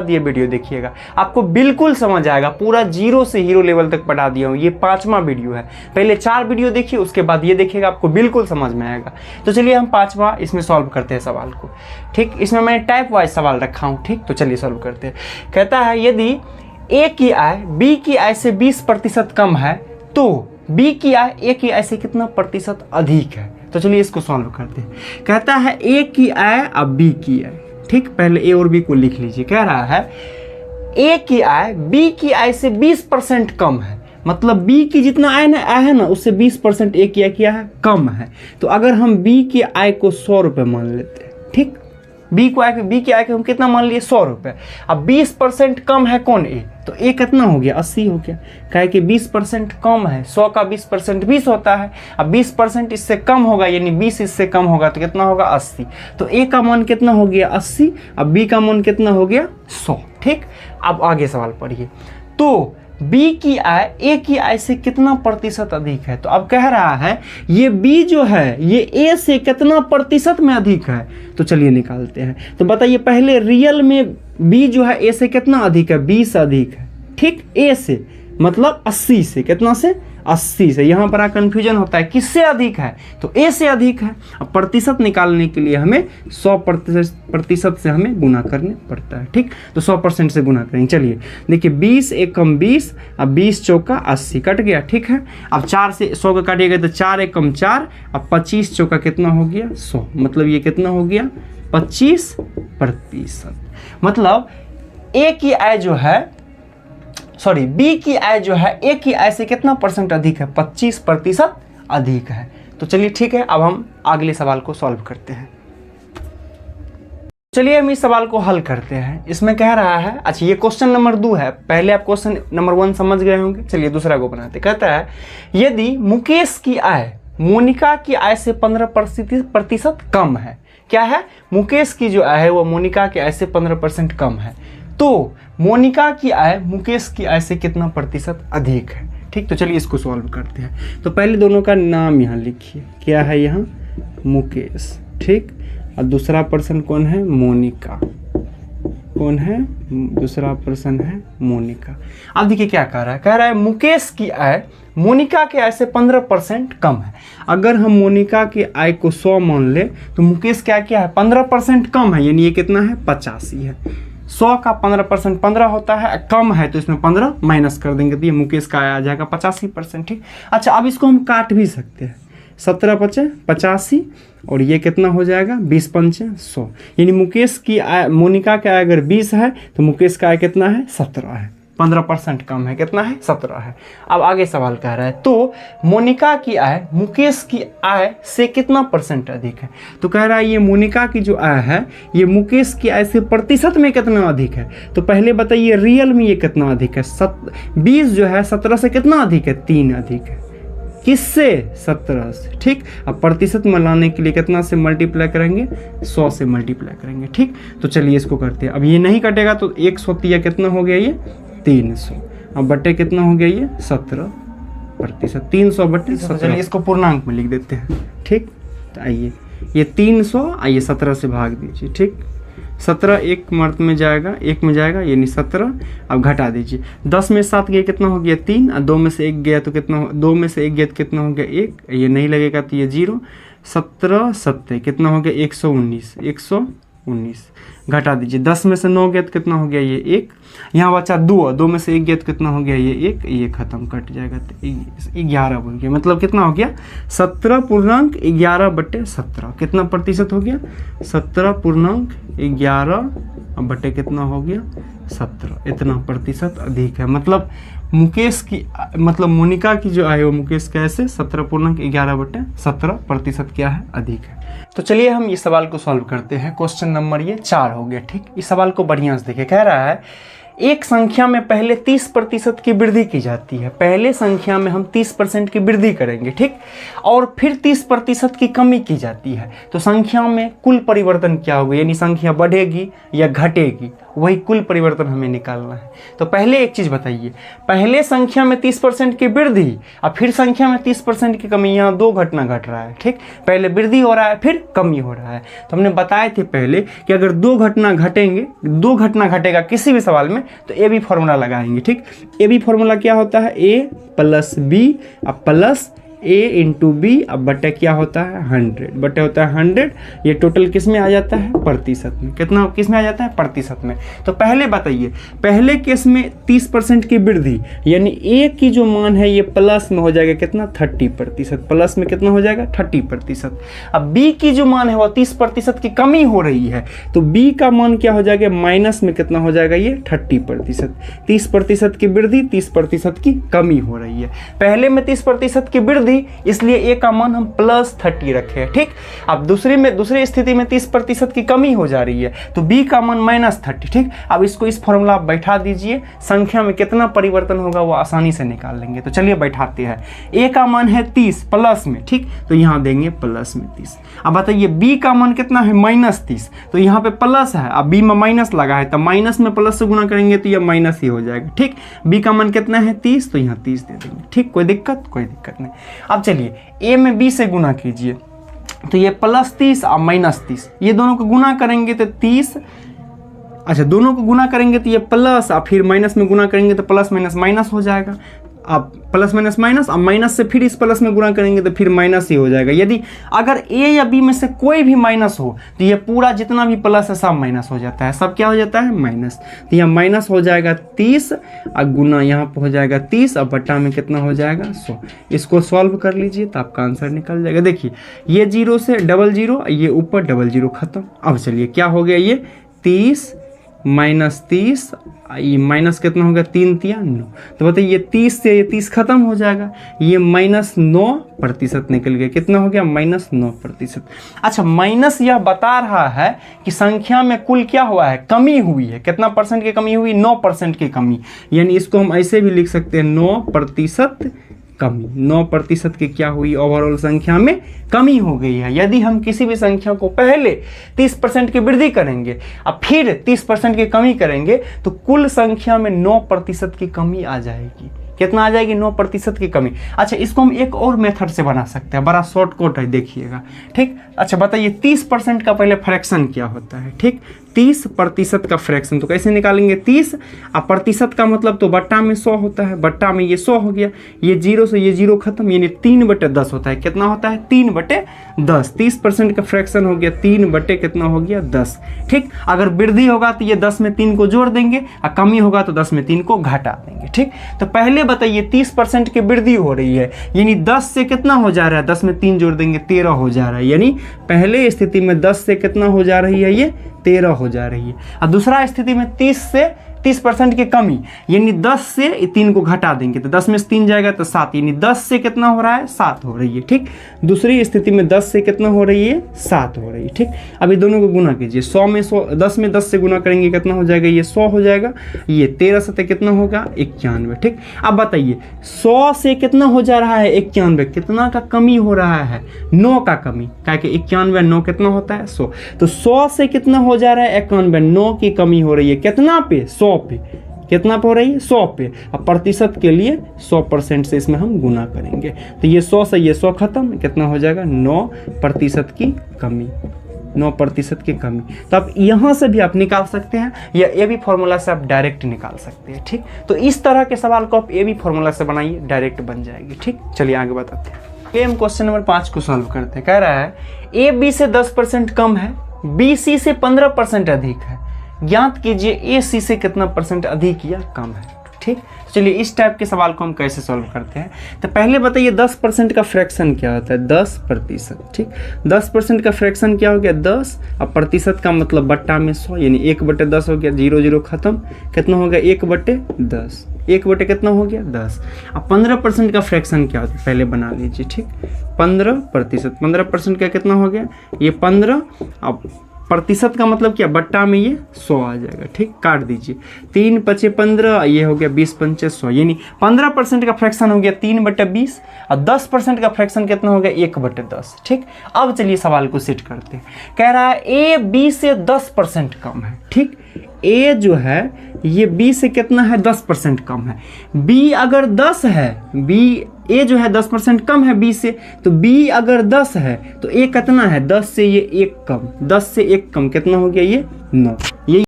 ये वीडियो देखिएगा, आपको बिल्कुल समझ आएगा। पूरा जीरो से हीरो लेवल तक पढ़ा दिया हूँ। ये 5वां वीडियो है। पहले 4 वीडियो देखिए, उसके बाद ये देखिएगा, आपको बिल्कुल समझ में आएगा। तो चलिए हम 5वां इसमें सॉल्व करते हैं सवाल को। ठीक, इसमें मैंने टाइप वाइज सवाल रखा हूँ। ठीक, तो चलिए सॉल्व करते हैं। कहता है यदि ए की आय बी की आय से 20% कम है तो बी की आय ए की आय से कितना प्रतिशत अधिक है। तो चलिए इसको सॉल्व करते हैं। कहता है ए की आय अब बी की आय। ठीक, पहले ए और बी को लिख लीजिए। कह रहा है ए की आय बी की आय से 20% कम है, मतलब बी की जितना आय है ना उससे 20% ए की आय क्या है, कम है। तो अगर हम बी की आय को 100 रुपये मान लेते हैं, ठीक, बी की आय को हम कितना मान लिए, 100 रुपये। अब 20% कम है कौन, ए, तो ए कितना हो गया, 80 हो गया। कहे कि 20% कम है, 100 का 20% 20 होता है। अब 20% इससे कम होगा, यानी 20 इससे कम होगा तो कितना होगा, 80। तो ए का मान कितना हो गया, 80। अब बी का मान कितना हो गया, 100। ठीक, अब आगे सवाल पढ़िए। तो बी की आय ए की आय से कितना प्रतिशत अधिक है। तो अब कह रहा है ये बी जो है ये ए से कितना प्रतिशत में अधिक है। तो चलिए निकालते हैं। तो बताइए पहले रियल में बी जो है ए से कितना अधिक है, 20 अधिक है। ठीक, ए से मतलब 80 से, कितना से, 80 से। यहाँ पर कंफ्यूजन होता है किससे अधिक है, तो ए से अधिक है। अब प्रतिशत निकालने के लिए हमें 100% से हमें गुना करने पड़ता है। ठीक, तो 100% से गुना करेंगे। चलिए देखिए 20 एकम 20, अब 20 चौका 80 कट गया। ठीक है, अब 4 से 100 का काटिएगा तो 4 एकम 4, अब 25 चौका कितना हो गया, 100। मतलब ये कितना हो गया, 25%। मतलब ए की आय जो है, सॉरी बी की आय जो है ए की आय से कितना परसेंट अधिक है, 25% अधिक है। तो चलिए ठीक है, अब हम अगले सवाल को सॉल्व करते हैं। चलिए हम इस सवाल को हल करते हैं। इसमें कह रहा है, अच्छा ये क्वेश्चन नंबर 2 है, पहले आप क्वेश्चन नंबर 1 समझ गए होंगे। चलिए दूसरा को बनाते। कहता है यदि मुकेश की आय मोनिका की आय से 15% कम है। क्या है, मुकेश की जो आय है वो मोनिका की आय से 15% कम है, तो मोनिका की आय मुकेश की आय से कितना प्रतिशत अधिक है। ठीक, तो चलिए इसको सॉल्व करते हैं। तो पहले दोनों का नाम यहाँ लिखिए, क्या है यहाँ, मुकेश। ठीक, और दूसरा पर्सन कौन है, मोनिका। कौन है, दूसरा पर्सन है मोनिका। अब देखिए क्या कह रहा है, कह रहा है मुकेश की आय मोनिका के आय से 15% कम है। अगर हम मोनिका की आय को 100 मान ले तो मुकेश क्या क्या है, 15% कम है, यानी ये कितना है, 85 है। 100 का 15% 15 होता है, कम है तो इसमें 15 माइनस कर देंगे तो ये मुकेश का आ जाएगा 85%। ठीक, अच्छा अब इसको हम काट भी सकते हैं, 17 पचे 85 और ये कितना हो जाएगा, 20 पंचे 100। यानी मुकेश की आय, मोनिका का आय अगर 20 है तो मुकेश का आय कितना है, 17 है। 15% कम है, कितना है, 17 है। अब आगे सवाल कह रहा है तो मोनिका की आय मुकेश की आय से कितना परसेंट अधिक है। तो कह रहा है ये मोनिका की जो आय है ये मुकेश की आय से प्रतिशत में कितना अधिक है। तो पहले बताइए रियल में ये कितना अधिक है, 20 जो है 17 से कितना अधिक है, 3 अधिक है। किससे, 17 से। ठीक, अब प्रतिशत में लाने के लिए कितना से मल्टीप्लाई करेंगे, 100 से मल्टीप्लाई करेंगे। ठीक, तो चलिए इसको करते हैं। अब ये नहीं कटेगा तो 100 कितना हो गया, ये 300। अब बटे कितना हो गया, ये 17%। 300 बटे 17। चलिए इसको पूर्णांक में लिख देते हैं। ठीक, तो आइए ये 300, आइए 17 से भाग दीजिए। ठीक, 17 एक मर्द में जाएगा, एक में जाएगा, यानी 17। अब घटा दीजिए, 10 में 7 गया कितना हो गया, 3, और 2 में से 1 गया तो कितना, 2 में से 1 गया तो कितना हो गया, 1। ये नहीं लगेगा तो ये 0। 17 7 कितना हो गया, 119। 119 घटा दीजिए, 10 में से 9 गया तो कितना हो गया, ये 1। यहाँ बचा 2 में से 1 गया तो कितना हो गया, ये 1। ये खत्म, कट जाएगा तो 11 बन गया। मतलब कितना हो गया, 17.11/17। कितना प्रतिशत हो गया, 17.11 बटे कितना हो गया, 17। इतना प्रतिशत अधिक है। मतलब मुकेश की, मतलब मोनिका की जो आय वो मुकेश का ऐसे 17.11/17% क्या है, अधिक है। तो चलिए हम इस सवाल को सॉल्व करते हैं। क्वेश्चन नंबर ये 4 हो गया। ठीक, इस सवाल को बढ़िया से देखिए। कह रहा है एक संख्या में पहले 30% की वृद्धि की जाती है। पहले संख्या में हम 30% की वृद्धि करेंगे, ठीक, और फिर 30% की कमी की जाती है। तो संख्या में कुल परिवर्तन क्या होगा, यानी संख्या बढ़ेगी या घटेगी, वही कुल परिवर्तन हमें निकालना है। तो पहले एक चीज बताइए, पहले संख्या में 30% की वृद्धि और फिर संख्या में 30% की कमी, यहाँ दो घटना घट रहा है, ठीक। पहले वृद्धि हो रहा है फिर कमी हो रहा है। तो हमने बताए थे पहले कि अगर दो घटना घटेगा किसी भी सवाल में तो ए बी फॉर्मूला लगाएंगे, ठीक। ए बी फॉर्मूला क्या होता है, ए प्लस बी अब प्लस ए इंटू बी अब बटे क्या होता है 100, बटे होता है 100। ये टोटल किस में आ जाता है, प्रतिशत में। कितना किस में आ जाता है, प्रतिशत में। तो पहले बताइए, पहले केस में 30% की वृद्धि, यानी ए की जो मान है ये प्लस में हो जाएगा कितना 30%, प्लस में कितना हो जाएगा 30%। अब बी की जो मान है वो 30% की कमी हो रही है, तो बी का मान क्या हो जाएगा, माइनस में कितना हो जाएगा ये 30%। 30% की वृद्धि 30% की कमी हो रही है। पहले में 30% की वृद्धि, इसलिए ए का मान हम +30 रखे हैं, ठीक। अब दूसरी स्थिति में 30% की कमी हो जा रही है, तो बी का मान -30, ठीक। अब इसको इस फॉर्मूला आप बैठा दीजिए, संख्या में कितना परिवर्तन होगा वो आसानी से निकाल लेंगे। तो चलिए बैठाते हैं। ए का मान है 30 प्लस में, ठीक, तो यहां देंगे प्लस में 30। अब बताइए बी का मान कितना है, -30, तो यहाँ पे प्लस है, अब बी में माइनस लगा है, तो माइनस में प्लस से गुणा करेंगे तो ये माइनस ही हो जाएगा, ठीक। बी का मान कितना है 30, तो यहाँ 30 दे देंगे, ठीक। कोई दिक्कत नहीं। अब चलिए ए में बी से गुना कीजिए, तो ये +30 और -30, ये दोनों को गुना करेंगे तो 30, अच्छा दोनों को गुना करेंगे तो ये प्लस और फिर माइनस में गुना करेंगे तो प्लस माइनस माइनस हो जाएगा। अब प्लस माइनस माइनस, अब माइनस से फिर इस प्लस में गुणा करेंगे तो फिर माइनस ही हो जाएगा। यदि अगर ए या बी में से कोई भी माइनस हो तो ये पूरा जितना भी प्लस है सब माइनस हो जाता है, सब क्या हो जाता है माइनस। तो यहाँ माइनस हो जाएगा 30 और गुना यहाँ पर हो जाएगा 30 और बट्टा में कितना हो जाएगा 100। इसको सॉल्व कर लीजिए तो आपका आंसर निकल जाएगा। देखिए ये 0 से 00, ये ऊपर 00 खत्म। अब चलिए क्या हो गया, ये 30 -30, ये माइनस कितना होगा 3 × 9, तो बताइए 30 से ये 30 खत्म हो जाएगा, ये -9% निकल गया। कितना हो गया, -9%। अच्छा, माइनस यह बता रहा है कि संख्या में कुल क्या हुआ है, कमी हुई है। कितना परसेंट की कमी हुई, 9% की कमी, यानी इसको हम ऐसे भी लिख सकते हैं 9% कमी। 9% की क्या हुई, ओवरऑल संख्या में कमी हो गई है। यदि हम किसी भी संख्या को पहले 30% की वृद्धि करेंगे और फिर 30% की कमी करेंगे तो कुल संख्या में 9% की कमी आ जाएगी। कितना आ जाएगी, 9% की कमी। अच्छा, इसको हम एक और मेथड से बना सकते हैं, बड़ा शॉर्टकट है, देखिएगा, ठीक। अच्छा बताइए 30% का पहले फ्रैक्शन क्या होता है, ठीक। 30% का फ्रैक्शन तो कैसे निकालेंगे, 30 और प्रतिशत का मतलब तो बट्टा में 100 होता है, बट्टा में ये 100 हो गया, ये 0 से ये 0 खत्म, यानी 3/10 होता है। कितना होता है, 3/10। 30% का फ्रैक्शन हो गया 3 कितना हो गया 10, ठीक। अगर वृद्धि होगा तो ये 10 में 3 को जोड़ देंगे और कमी होगा तो 10 में 3 को घटा देंगे, ठीक। तो पहले बताइए 30% की वृद्धि हो रही है, यानी 10 से कितना हो जा रहा है, 10 में 3 जोड़ देंगे 13 हो जा रहा है, यानी पहले स्थिति में 10 से कितना हो जा रही है, ये 13 हो जा रही है। और दूसरा स्थिति में 30% की कमी, यानी 10 से 3 को घटा देंगे तो 10 में से 3 जाएगा तो 7, यानी 10 से कितना हो रहा है, 7 हो रही है, ठीक। दूसरी स्थिति में 10 से कितना हो रही है, 7 हो रही है, ठीक। अभी दोनों को गुना कीजिए, 100 में 100, 10 में 10 से गुना करेंगे कितना हो जाएगा, ये 100 हो जाएगा, ये 13 से कितना होगा 91, ठीक। अब बताइए 100 से कितना हो जा रहा है 91, कितना का कमी हो रहा है, 9 का कमी, क्या कि 91 9 कितना होता है 100, तो 100 से कितना हो जा रहा है 91, 9 की कमी हो रही है, कितना पे 100 पे, कितना पे हो रही है 100 पे। अब प्रतिशत के लिए 100% से इसमें हम गुना करेंगे तो ये 100 से ये 100 खत्म, कितना हो जाएगा 9% की कमी, 9% की कमी। तो आप यहाँ से भी आप निकाल सकते हैं या ए बी फॉर्मूला से आप डायरेक्ट निकाल सकते हैं, ठीक। तो इस तरह के सवाल को आप ए बी फॉर्मूला से बनाइए, डायरेक्ट बन जाएगी, ठीक। चलिए आगे बताते हैं। हम क्वेश्चन नंबर 5 को सॉल्व करते हैं। कह रहा है ए बी से 10% कम है, बी सी से 15% अधिक है, ज्ञात कीजिए ए सी से कितना % अधिक या कम है, ठीक। चलिए इस टाइप के सवाल को हम कैसे सॉल्व करते हैं। तो पहले बताइए 10% का फ्रैक्शन क्या होता है, 10%, ठीक। 10% का फ्रैक्शन क्या हो गया 10, और प्रतिशत का मतलब बट्टा में 100, यानी 1/10 हो गया, 0 0 खत्म, कितना हो गया 1/10, 1 कितना हो गया 10। अब 15% का फ्रैक्शन क्या होता है, पहले बना लीजिए, ठीक। 15%, 15% का कितना हो गया, ये 15, अब प्रतिशत का मतलब क्या, बट्टा में ये 100 आ जाएगा, ठीक, काट दीजिए। 3 पचे 15, ये हो गया 20 पंचे 100, यानी 15% का फ्रैक्शन हो गया 3/20 और 10% का फ्रैक्शन कितना हो गया 1/10, ठीक। अब चलिए सवाल को सेट करते हैं। कह रहा है ए बी से 10% कम है, ठीक। ए जो है ये बी से कितना है 10% कम है। बी अगर 10 है, बी ए जो है 10% कम है बी से, तो बी अगर 10 है तो ए कितना है 10 से ये 1 कम, 10 से 1 कम कितना हो गया ये 9। ये